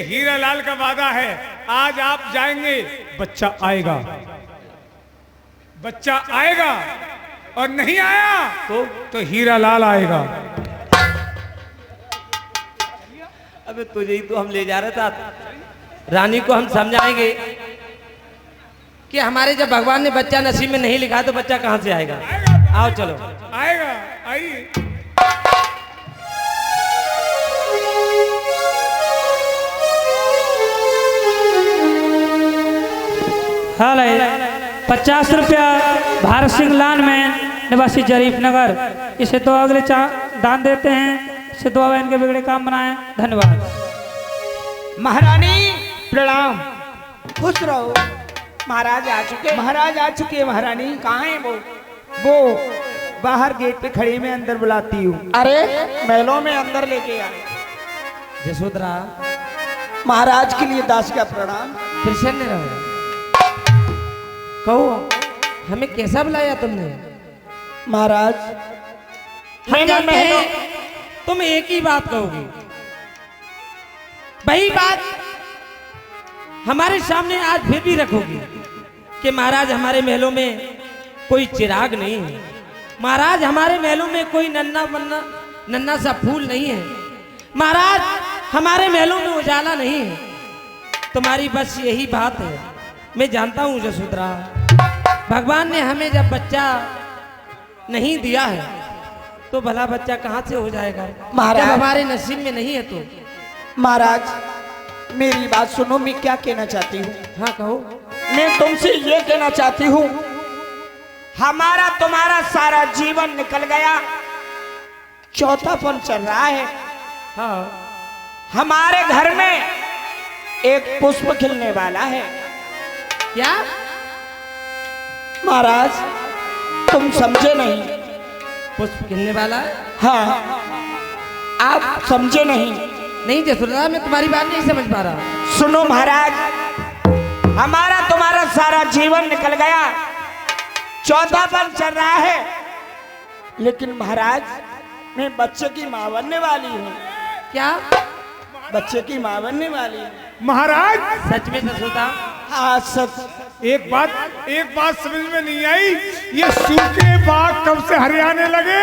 हीरा लाल का वादा है, आज आप जाएंगे, बच्चा आएगा, बच्चा आएगा, और नहीं आया तो हीरा लाल आएगा। अबे तुझे ही तो हम ले जा रहे था। रानी को हम समझाएंगे कि हमारे जब भगवान ने बच्चा नसीब में नहीं लिखा तो बच्चा कहां से आएगा। आओ चलो। आएगा, आइए। हाल 50 रुपया भारत सिंह लान में निवासी जरीफ नगर, इसे तो अगले दान देते हैं, इसे दुआ इनके बिगड़े काम बनाएं। धन्यवाद। महारानी प्रणाम। खुश रहो। महाराज आ चुके। महाराज आ चुके। महारानी कहाँ है वो बाहर गेट पे खड़ी, में अंदर बुलाती हूँ। अरे महलों में अंदर लेके आए। जसोदरा महाराज के लिए दास का प्रणाम। प्रसन्न रहो। कहो हमें कैसा बुलाया तुमने? महाराज हम जानते हैं तुम एक ही बात कहोगे, वही बात हमारे सामने आज फिर भी रखोगे कि महाराज हमारे महलों में कोई चिराग नहीं है, महाराज हमारे महलों में कोई नन्ना सा फूल नहीं है, महाराज हमारे महलों में उजाला नहीं है। तुम्हारी बस यही बात है। मैं जानता हूं जसोदरा, भगवान ने हमें जब बच्चा नहीं दिया है तो भला बच्चा कहां से हो जाएगा महाराज, जब हमारे नसीब में नहीं है तो। महाराज मेरी बात सुनो, मैं क्या कहना चाहती हूँ। हाँ कहो। मैं तुमसे ये कहना चाहती हूँ, हमारा तुम्हारा सारा जीवन निकल गया, चौथापन चल रहा है। हाँ हमारे घर में एक पुष्प खिलने वाला है। क्या महाराज तुम समझे नहीं। पुष्प खिलने वाला है? हाँ आप समझे नहीं। नहीं जसोदरा, मैं तुम्हारी बात नहीं समझ पा रहा। सुनो महाराज, हमारा तुम्हारा सारा जीवन निकल गया, चौथापन चल रहा है, लेकिन महाराज मैं बच्चे की मां बनने वाली हूँ। क्या? बच्चे की मां बनने वाली हूँ। महाराज सच में जसोदा? हाँ सच। एक बात समझ में नहीं आई, ये सूखे बाग कब से हरियाने लगे?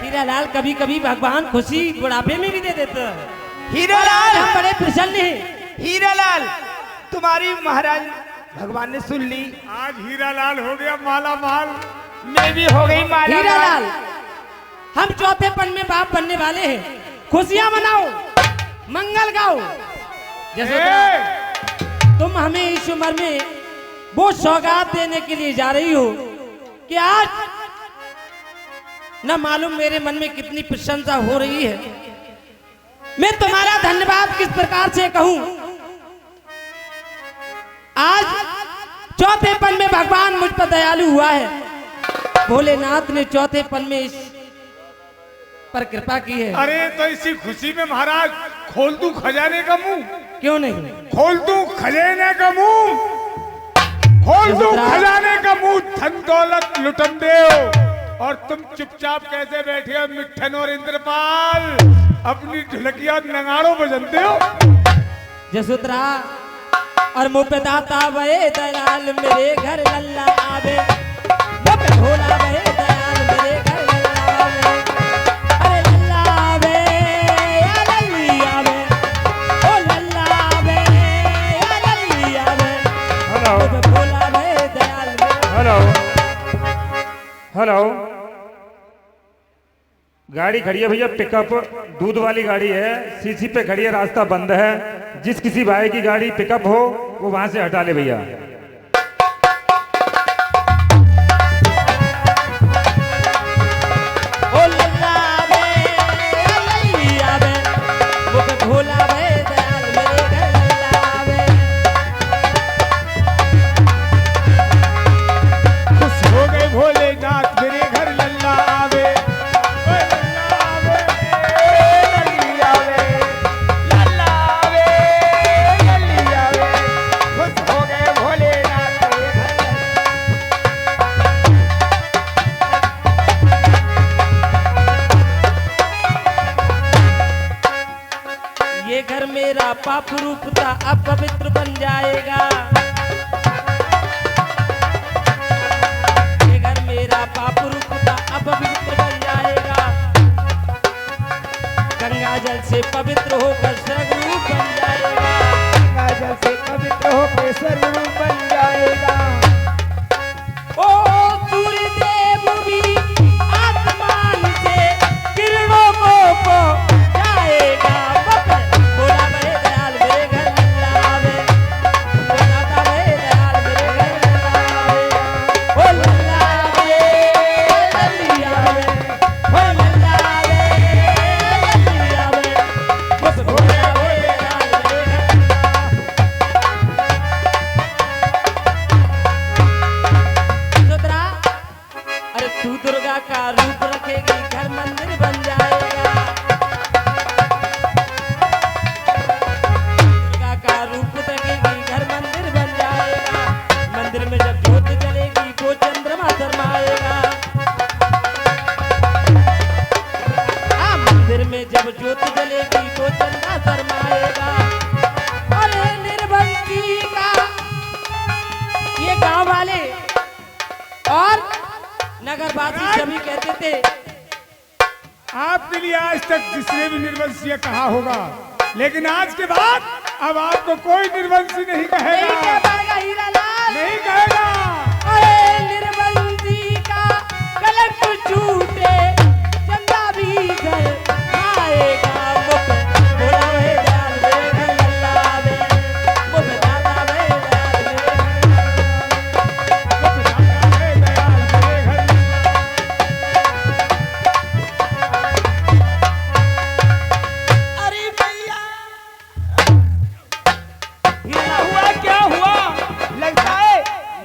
हीरा लाल कभी कभी भगवान खुशी बुढ़ापे में भी दे देता है। हीरा लाल हम बड़े प्रसन्न हैं। हीरा लाल तुम्हारी महाराज भगवान ने सुन ली। आज हीरा लाल हो गया माला माल। मैं भी हो गई माला हीरा माल। लाल हम चौथे पन में बाप बनने वाले हैं, खुशियां मनाओ, मंगल गाओ। जसोदा तुम हमें इस उम्र में वो सौगात देने के लिए जा रही हो कि आज न मालूम मेरे मन में कितनी प्रशंसा हो रही है। मैं तुम्हारा धन्यवाद किस प्रकार से कहूं। आज चौथे पन में भगवान मुझ पर दयालु हुआ है, भोलेनाथ ने चौथे पन में इस पर कृपा की है। अरे तो इसी खुशी में महाराज खोल दूं खजाने का मुंह। क्यों नहीं? खोल दूं खजाने का मुंह, खोल दूं खजाने का मुंह, धन दौलत लुटन दे। और तुम चुपचाप कैसे बैठे हो मिठन और इंद्रपाल, अपनी ढुलकिया नगाड़ों बजनते हो। जसोदरा और मुँह पे दाता वे दयाल मेरे घर लल्ला आवे, मुँह पे भोला वे दयाल मेरे घर लल्ला आवे, अरे लल्ला आवे या लल्ली आवे, ओ लल्ला आवे या लल्ली आवे, मुँह पे भोला वे दयाल मेरे। हेलो हेलो, गाड़ी खड़ी है भैया, पिकअप दूध वाली गाड़ी है, सीसी पे खड़ी है, रास्ता बंद है। जिस किसी भाई की गाड़ी पिकअप हो वो वहां से हटा ले भैया। ओ लल्ला आवे या लल्ली आवे, मुँह पे भोला वे दयाल मेरे घर लल्ला आवे। खुश हो गए भोलेनाथ मेरे घर लल्ला आवे, ओए लल्ला आवे, लल्ली आवे, लल्ला आवे, लल्ली आवे। खुश हो गए भोले पाप रूपता अपवित्र बन जाएगा। ये घर मेरा पाप रूपता अपवित्र बन जाएगा। गंगा जल से पवित्र होकर स्वर्ग रूप बन जाएगा। गंगा जल से पवित्र होकर स्वर्ग रूप बन जाएगा। ओ सूर्य देव भी आसमान से किरणों को जाएगा। बोला बड़े दयाल मेरे घर लावे, बोला बड़े दयाल मेरे घर लावे, ओ लावे जल्दी आवे, ओ लावे जल्दी आवे, बस बोला बड़े दयाल मेरे घर। सुतरा, अरे तू दुर्गा का रूप रखेगी, घर मंदिर बन जाएगा। दुर्गा का रूप रखेगी, घर मंदिर बन जाएगा। मंदिर में जब ज्योत जलेगी, वो चंद्रमा शर्माएगा। हाँ, मंदिर में जब ज्योत जलेगी, वो चंद्रमा शर्माएगा। अरे निर्बंसी का ये गांव वाले और नगरवासी सभी कहते थे, आपके लिए आज तक जिसने भी निर्वंशीय कहा होगा, लेकिन आज के बाद अब आपको कोई निर्वंशी नहीं नहीं कहेगा, कह पाएगा हीरालाल। नहीं कहेगा। अरे निर्बंसी का कलंक छूटे, चंदा भी घर आएगा। मुख बोला वही दयाल मेरे घर लावे, मुख दाता वही दयाल मेरे हे दयाल मेरे घर। अरे भैया हीरा हुआ क्या हुआ? लगता है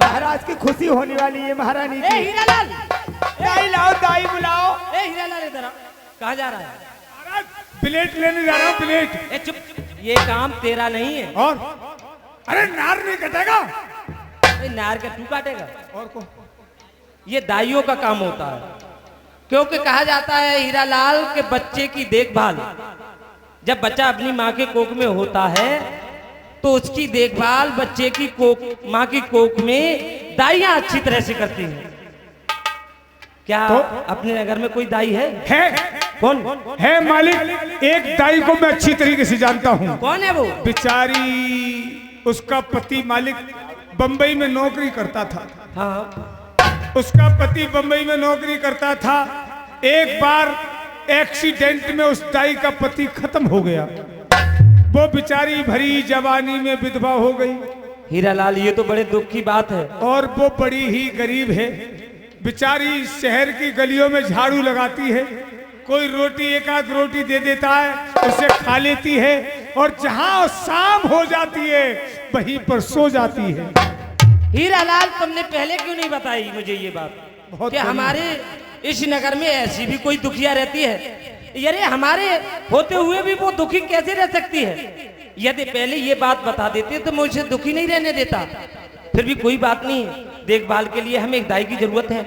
महाराज की खुशी होने वाली है महारानी ए की। हीरालाल, दाई लाओ, दाई बुलाओ। ए हीरालाल इधर आ। कहाँ जा रहा है? महाराज, प्लेट लेने जा रहा हूँ, प्लेट। ए चुप, ये काम तेरा नहीं है। और अरे नार नहीं कटेगा। ए नार का तू काटेगा? और को ये दाइयों का काम होता है, क्योंकि कहा जाता है हीरालाल के बच्चे की देखभाल, जब बच्चा अपनी माँ के कोख में होता है तो उसकी देखभाल बच्चे की कोख, माँ की कोख में दाइयाँ अच्छी तरह से करती हैं। क्या तो? अपने नगर में कोई दाई है? कौन? है मालिक, एक दाई को मैं अच्छी तरीके से जानता हूँ। कौन है वो? बेचारी, उसका पति मालिक बंबई में नौकरी करता था। हाँ, उसका पति बंबई में नौकरी करता था। एक बार एक्सीडेंट में उस दाई का पति खत्म हो गया। वो बेचारी भरी जवानी में विधवा हो गई हीरालाल, ये तो बड़े दुख की बात है। और वो बड़ी ही गरीब है। बेचारी शहर की गलियों में झाड़ू लगाती है, कोई रोटी एक आध रोटी दे देता है, उसे खा लेती है, और जहां शाम हो जाती है वहीं पर सो जाती है। हीरालाल, तुमने पहले क्यों नहीं बताई मुझे ये बात बहुत कि बड़ी- हमारे इस नगर में ऐसी भी कोई दुखिया रहती है? यारे हमारे होते हुए भी वो दुखी कैसे रह सकती है? यदि पहले ये बात बता देते तो मैं उसे दुखी नहीं रहने देता। फिर भी कोई बात नहीं, देखभाल के लिए हमें एक दाई की जरूरत है।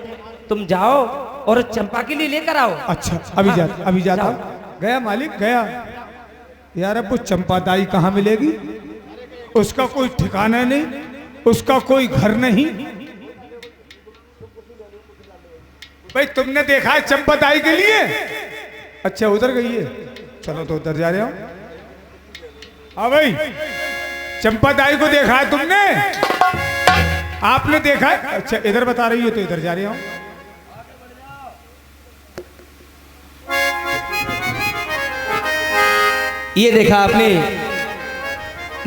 तुम जाओ और चंपा के लिए लेकर आओ। अच्छा, अभी जाता हूं। गया मालिक, गया। यार अब वो चंपा दाई कहाँ मिलेगी? उसका कोई ठिकाना नहीं, उसका कोई घर नहीं। भाई तुमने देखा है चंपा दाई के लिए? अच्छा, उधर गई है, चलो तो उधर जा रहे हो। हाँ भाई, चंपा दाई को देखा है तुमने? आपने देखा है? अच्छा, इधर बता रही है तो इधर जा रहे हो। ये देखा आपने,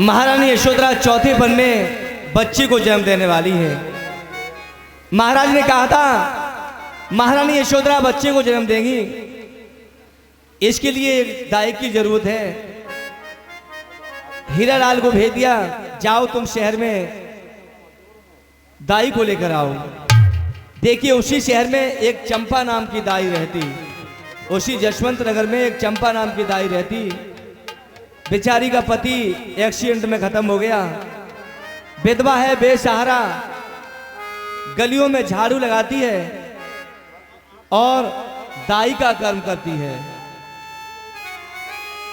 महारानी यशोधरा चौथे पन में बच्चे को जन्म देने वाली है। महाराज ने कहा था महारानी यशोधरा बच्चे को जन्म देंगी, इसके लिए एक दाई की जरूरत है। हीरालाल को भेज दिया, जाओ तुम शहर में दाई को लेकर आओ। देखिए उसी शहर में एक चंपा नाम की दाई रहती, उसी जशवंत नगर में एक चंपा नाम की दाई रहती। बेचारी का पति एक्सीडेंट में खत्म हो गया, विधवा है, बेसहारा, गलियों में झाड़ू लगाती है और दाई का कर्म करती है।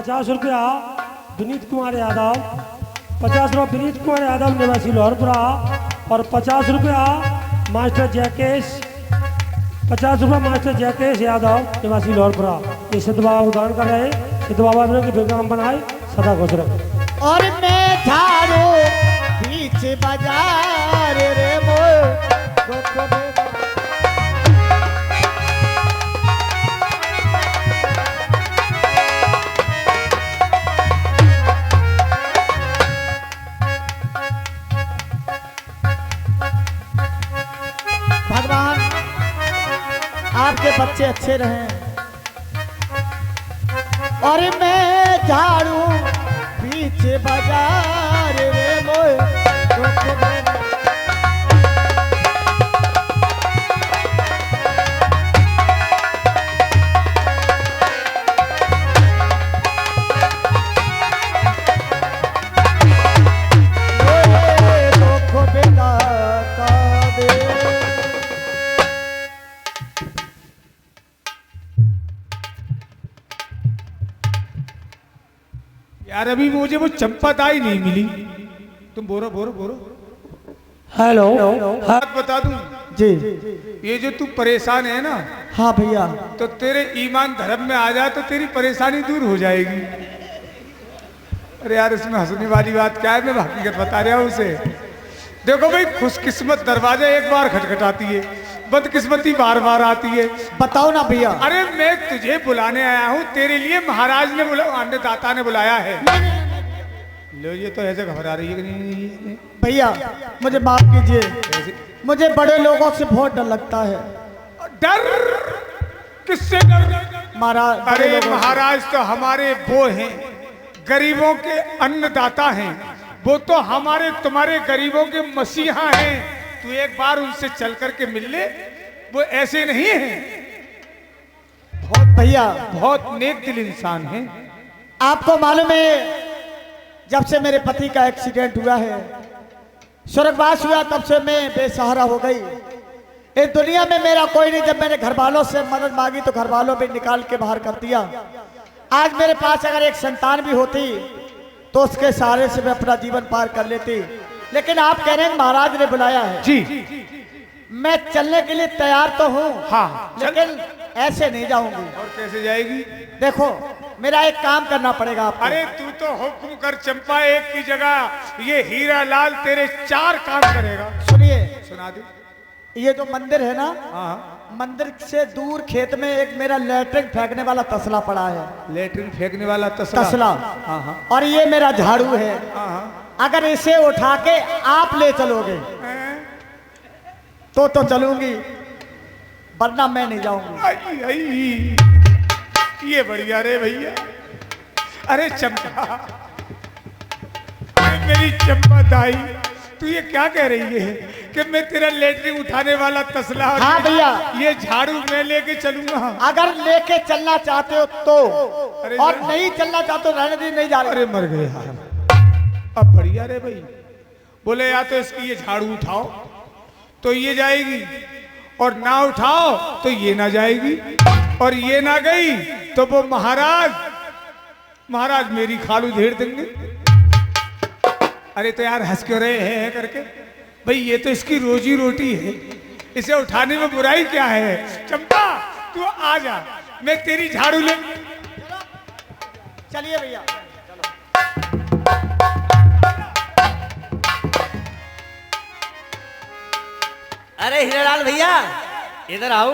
50 रुपया विनीत कुमार यादव, 50 रुपया विनीत कुमार यादव निवासी लाहौरपुरा, और 50 रुपया मास्टर जयकेश, 50 रुपया मास्टर जयकेश यादव निवासी लाहौरपुरा। ये सिद्ध बाबा को दान कर रहे हैं। सिद्ध बाबा ने कि बेगम बनाए सदा खुश रहे। और मैं झाड़ू बीच बाजार रे भगवान आपके बच्चे अच्छे रहें। और मैं झाड़ू पीछे बाजार रे मोए यार अभी मुझे वो चंपादाई नहीं मिली। तुम बोरो बोरो बोरो। हेलो, बात बता दूं, जी ये जो तू परेशान है ना, हाँ भैया, तो तेरे ईमान धर्म में आ जाए तो तेरी परेशानी दूर हो जाएगी। अरे यार इसमें हंसने वाली बात क्या है, मैं हकीकत बता रहा हूँ उसे। देखो भाई, खुशकिस्मत दरवाजा एक बार खटखटाती है, बदकिस्मती बार बार आती है। बताओ ना भैया। अरे मैं तुझे बुलाने आया हूँ, तेरे लिए महाराज ने अन्नदाता ने बुलाया है। लो ये तो ऐसे घबरा रही है कि नहीं। भैया मुझे माफ कीजिए, मुझे बड़े लोगों से बहुत डर लगता है। डर किससे डर? महाराज, अरे महाराज तो हमारे वो हैं, गरीबों के अन्नदाता हैं। वो तो हमारे तुम्हारे गरीबों के मसीहा हैं। तू एक बार उनसे चल करके मिल ले, वो ऐसे नहीं है। बहुत भैया, बहुत नेक दिल इंसान है। आपको मालूम है जब से मेरे पति का एक्सीडेंट हुआ है, स्वर्गवास हुआ, तब से मैं बेसहारा हो गई। इस दुनिया में मेरा कोई नहीं। जब मैंने घर वालों से मदद मांगी तो घर वालों ने निकाल के बाहर कर दिया। आज मेरे पास अगर एक संतान भी होती तो उसके सहारे से मैं अपना जीवन पार कर लेती। लेकिन आप कह रहे हैं महाराज ने बुलाया है जी, मैं चलने के लिए तैयार तो हूँ। हाँ, लेकिन ऐसे नहीं जाऊंगी। और कैसे जाएगी? देखो मेरा एक काम करना पड़ेगा आपको। अरे तू तो हुक्म कर चंपा, एक की जगह ये हीरा लाल तेरे 4 काम करेगा। सुनिए, सुना दे। ये जो मंदिर है ना, हाँ, मंदिर से दूर खेत में एक मेरा लैट्रिन फेंकने वाला तसला पड़ा है। लेटरिन फेंकने वाला तसला। हाँ हाँ। और ये मेरा झाड़ू है। हाँ, अगर इसे उठा के आप ले चलोगे तो चलूंगी, वरना मैं नहीं जाऊंगी। आई, आई, ये बढ़िया रे भैया। अरे चंपा, अरे मेरी चंपा दाई, तू ये क्या कह रही है कि मैं तेरा लेटरिन उठाने वाला तसला, हाँ भैया, ये झाड़ू मैं लेके चलूंगा? अगर लेके चलना चाहते हो तो, अरे और नहीं चलना चाहते हो रहने दी, नहीं जा रहे। अरे मर गए यार। अब बढ़िया रे भाई, बोले या तो इसकी ये झाड़ू उठाओ तो ये जाएगी, और ना उठाओ तो ये ना जाएगी, और ये ना गई तो वो महाराज मेरी खालू धेर देंगे। अरे तो यार हंस क्यों रहे हैं करके? भाई ये तो इसकी रोजी रोटी है, इसे उठाने में बुराई क्या है? चंपा तू आ जा, मैं तेरी झाड़ू ले। चलिए भैया। अरे हीरालाल भैया, इधर आओ।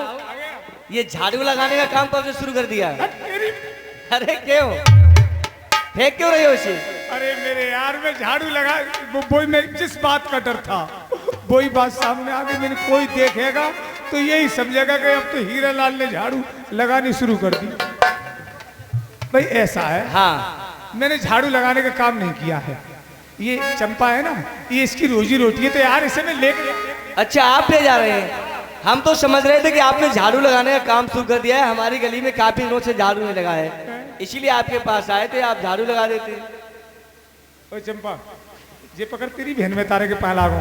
ये झाड़ू लगाने का काम कब से शुरू कर दिया? अरे क्यों फेंक क्यों रहे हो इसे? अरे मेरे यार, मैं झाड़ू लगा, वही मैं जिस बात का डर था वही बात सामने आ गई। मैंने कोई देखेगा तो यही समझेगा कि अब तो हीरालाल ने झाड़ू लगानी शुरू कर दी। भाई ऐसा है, हाँ, मैंने झाड़ू लगाने का काम नहीं किया है। ये चंपा है ना, ये इसकी रोजी रोटी है, तो यार इसे मैं लेके। अच्छा आप ले जा रहे हैं? हम तो समझ रहे थे कि आपने झाड़ू लगाने का काम शुरू कर दिया है। हमारी गली में काफी दिनों से झाड़ू नहीं लगा है, इसीलिए आपके पास आए थे, आप झाड़ू लगा देते। ओ चंपा, ये पकड़, तेरी बहन में तारे के पास लागो।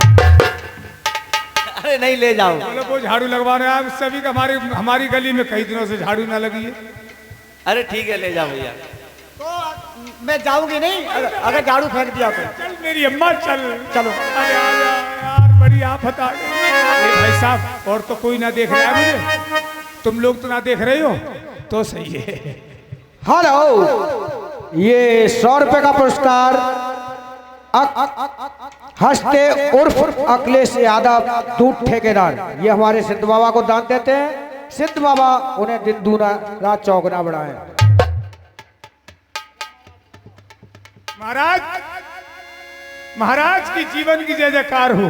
अरे नहीं, ले जाओ। बोलो वो झाड़ू लगवा रहे हैं सभी का। हमारी गली में कई दिनों से झाड़ू ना लगी है। अरे ठीक है, ले जाओ भैया। तो मैं जाऊंगी नहीं अगर झाड़ू फेंक दिया तो। चल मेरी अम्मा चल। चलो। अरे आजा यार, बड़ी आफत आ गई। अरे भाई साहब, और तो कोई ना देख रहा है मुझे, तुम लोग तो ना देख रहे हो तो सही है। हेलो, ये 100 रुपए का पुरस्कार हंसते उर्फ अखिलेश यादव दूध ठेकेदार, ये हमारे सिद्ध बाबा को दान देते हैं। सिद्ध बाबा उन्हें दिन दूना रात चौगुना बढ़ाएं। महाराज, महाराज की जीवन की जय जयकार हो।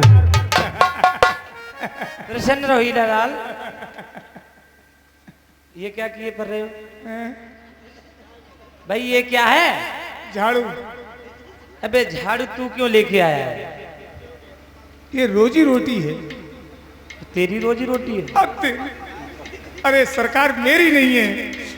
प्रसन्न रहो हीरालाल। ये क्या किए कर रहे हो भाई? ये क्या है? झाड़ू। अबे झाड़ू तू क्यों लेके आया है? ये रोजी रोटी है। तेरी रोजी रोटी है? अब अरे सरकार मेरी नहीं है,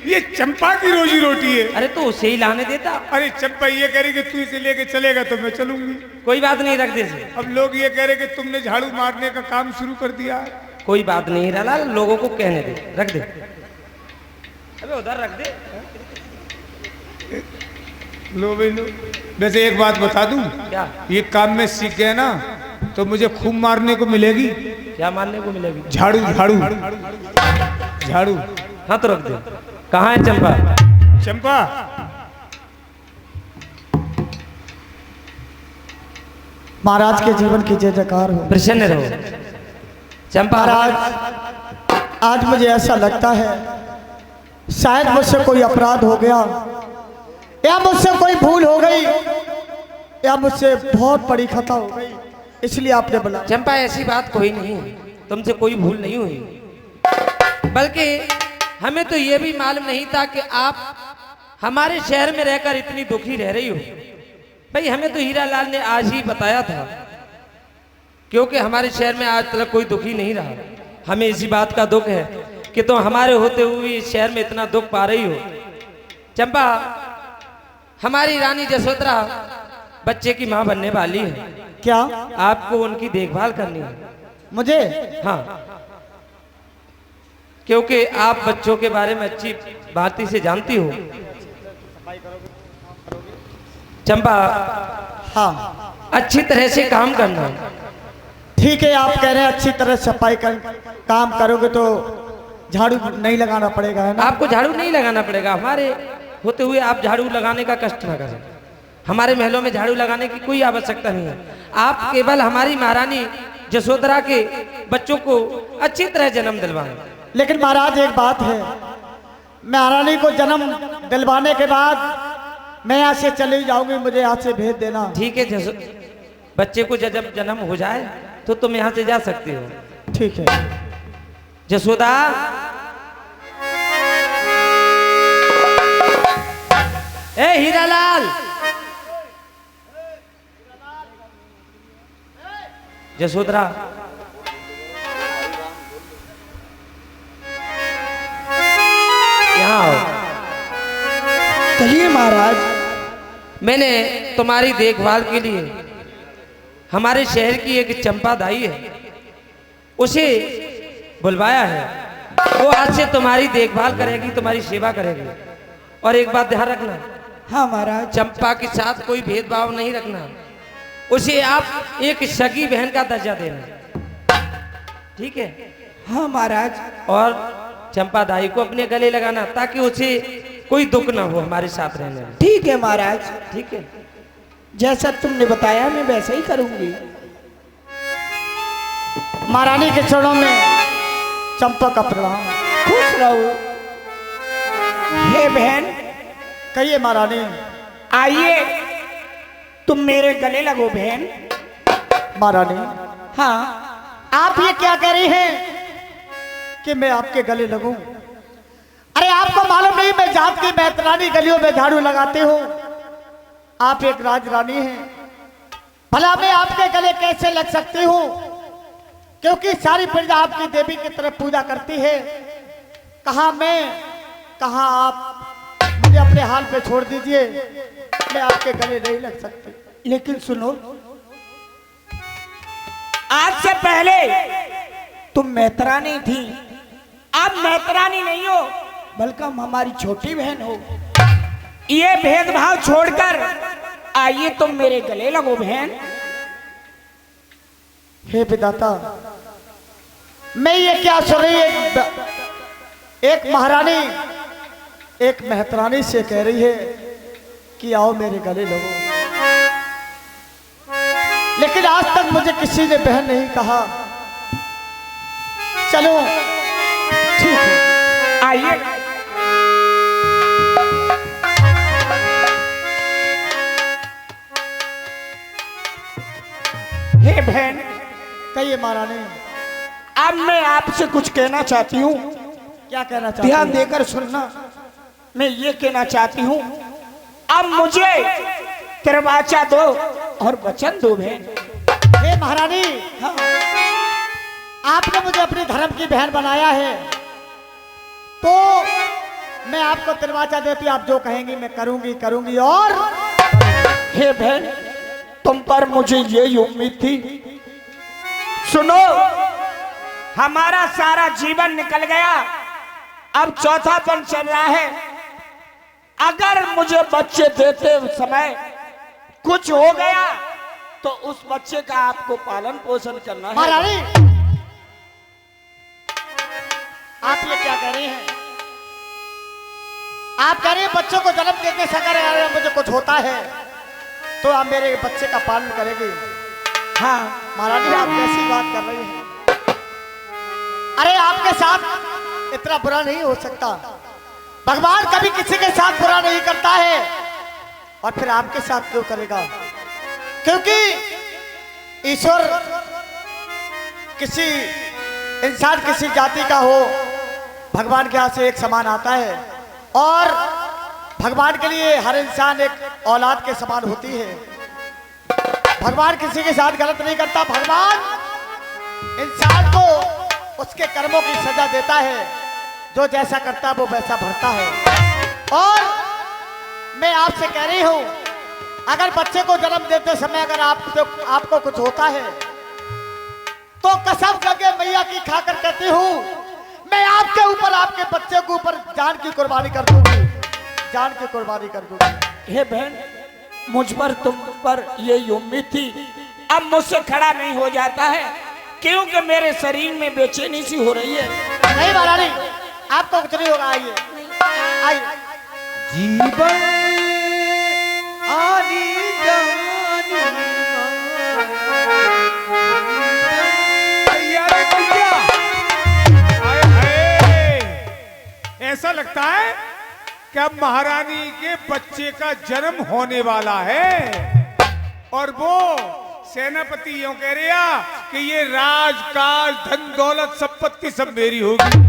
ये चंपा की रोजी रोटी है। अरे तो उसे ही लाने देता। अरे चंपा ये कह रही कि तू इसे लेके चलेगा तो मैं चलूंगी। कोई बात नहीं, रख दे इसे। अब लोग ये कह रहे कि तुमने झाड़ू मारने का काम शुरू कर दिया है। कोई बात नहीं हीरालाल, लोगों को कहने दे, रख दे। अबे उधर रख दे। लो भाई लो। वैसे एक बात बता दूं, क्या? ये काम में सीख गया ना तो मुझे खूब मारने को मिलेगी। क्या मारने को मिलेगी? झाड़ू झाड़ू झाड़ू। हाँ तो रख दे। कहाँ है चंपा? चंपा, महाराज के जीवन की जय जयकार हो। प्रसन्न रहो चंपा। महाराज, आज मुझे ऐसा लगता है शायद मुझसे कोई अपराध हो गया, या मुझसे कोई भूल हो गई, या मुझसे बहुत बड़ी खता हो गई, इसलिए आपने बुलाया। चंपा ऐसी बात कोई नहीं, तुमसे कोई भूल नहीं हुई, बल्कि हमें तो ये भी मालूम नहीं था कि आप हमारे शहर में रहकर इतनी दुखी रह रही हो। भाई हमें तो हीरालाल ने आज ही बताया था, क्योंकि हमारे शहर में आज तक कोई दुखी नहीं रहा। हमें इसी बात का दुख है कि तुम हमारे होते हुए इस शहर में इतना दुख पा रही हो। चंपा, हमारी रानी जसोधरा बच्चे की माँ बनने वाली है। क्या आपको उनकी देखभाल करनी है? मुझे? हाँ, क्योंकि आप बच्चों के बारे में अच्छी बाती से जानती हो। चंपा, हाँ अच्छी तरह से काम करना। ठीक है, आप कह रहे हैं अच्छी तरह सफाई कर काम करोगे तो झाड़ू नहीं लगाना पड़ेगा, है ना? आपको झाड़ू नहीं लगाना पड़ेगा। हमारे होते हुए आप झाड़ू लगाने का कष्ट न करें। हमारे महलों में झाड़ू लगाने की कोई आवश्यकता नहीं है। आप केवल हमारी महारानी जसोधरा के बच्चों को अच्छी तरह जन्म दिलवाएं। लेकिन महाराज एक बात है, महारानी को जन्म दिलवाने के बाद मैं यहाँ से चली जाऊंगी, मुझे यहाँ से भेज देना। ठीक है, बच्चे को जब जन्म हो जाए तो तुम यहाँ से जा सकते हो। ठीक है। जसोदा, ए हीरालाल, जसोधरा, यहाँ आओ। कहिए महाराज। मैंने तुम्हारी देखभाल के लिए हमारे शहर की एक चंपा दाई है, उसे बुलवाया है। वो आज से तुम्हारी देखभाल करेगी, तुम्हारी सेवा करेगी। और एक बात ध्यान रखना, हाँ महाराज। चंपा के साथ कोई भेदभाव नहीं रखना। उसे आप एक सगी बहन का दर्जा देना, ठीक है? हाँ महाराज। और चंपा दाई को अपने गले लगाना, ताकि उसे कोई दुख ना हो हमारे साथ रहने में। ठीक है महाराज। ठीक है, जैसा तुमने बताया मैं वैसा ही करूंगी। महारानी के चरणों में चंपा का प्रणाम। खुश रहो। हे बहन। कहिए महारानी। आइए, तुम मेरे गले लगो बहन। महारानी, हाँ, आप ये क्या कह रही हैं कि मैं आपके गले लगूं? अरे आपको मालूम नहीं मैं जात की मैतरानी गलियों में झाड़ू लगाती हूँ। आप एक राजरानी हैं, भला मैं आपके गले कैसे लग सकती हूँ? क्योंकि सारी प्रजा आपकी देवी की तरफ पूजा करती है। कहाँ मैं, कहाँ आप? मुझे अपने हाल पे छोड़ दीजिए, मैं आपके गले नहीं लग सकती। लेकिन सुनो, आज से पहले तुम मैतरानी थी, अब मैतरानी नहीं हो, बल्कि हमारी छोटी बहन हो। ये भेदभाव छोड़कर आइए तुम मेरे गले लगो बहन। हे विधाता, मैं ये क्या सुन रही एक महारानी एक मेहतरानी से कह रही है कि आओ मेरे गले लगो, लेकिन आज तक मुझे किसी ने बहन नहीं कहा। चलो ठीक है, आइए। हे बहन, कहिए महारानी। अब मैं आपसे कुछ कहना चाहती हूँ। क्या कहना चाहती ध्यान हैं? देकर सुनना। मैं ये कहना चाहती हूँ, अब मुझे तिरवाचा दो और वचन दो बहन। हे महारानी, आपने मुझे अपने धर्म की बहन बनाया है, तो मैं आपको तिरवाचा देती हूँ। आप जो कहेंगी मैं करूंगी। और हे बहन, तुम पर मुझे ये उम्मीद थी। सुनो, हमारा सारा जीवन निकल गया, अब चौथापन चल रहा है। अगर मुझे बच्चे देते समय कुछ हो गया तो उस बच्चे का आपको पालन पोषण करना है। महारानी, आप ये क्या कह रही हैं? आप कह रही हैं बच्चों को जन्म देने से अगर मुझे कुछ होता है तो आप मेरे बच्चे का पालन करेंगे? हाँ महारानी, आप कैसी बात कर रही हैं? अरे आपके साथ इतना बुरा नहीं हो सकता। भगवान कभी किसी के साथ बुरा नहीं करता है, और फिर आपके साथ क्यों करेगा? क्योंकि ईश्वर किसी इंसान किसी जाति का हो, भगवान के यहाँ से एक समान आता है, और भगवान के लिए हर इंसान एक औलाद के समान होती है। भगवान किसी के साथ गलत नहीं करता। भगवान इंसान को उसके कर्मों की सजा देता है, जो जैसा करता है वो वैसा भरता है। और मैं आपसे कह रही हूं, अगर बच्चे को जन्म देते समय अगर आपको कुछ होता है तो कसम करके मैया की खाकर कहती हूं, मैं आपके ऊपर, आपके बच्चे के ऊपर जान की कुर्बानी कर दूंगी, जान की कुर्बानी कर दूंगी। हे बहन, मुझ पर तुम पर ये उम्मीद थी, अब मुझसे खड़ा नहीं हो जाता है, क्योंकि मेरे शरीर में बेचैनी सी हो रही है। नहीं महारानी, आपको कुछ नहीं होगा। आइए आइए। जीवन आनी जानी ऐसा लगता है कि अब महारानी के बच्चे का जन्म होने वाला है, और वो सेनापति यूं कह रहा कि ये राजकाज धन दौलत संपत्ति सब मेरी होगी।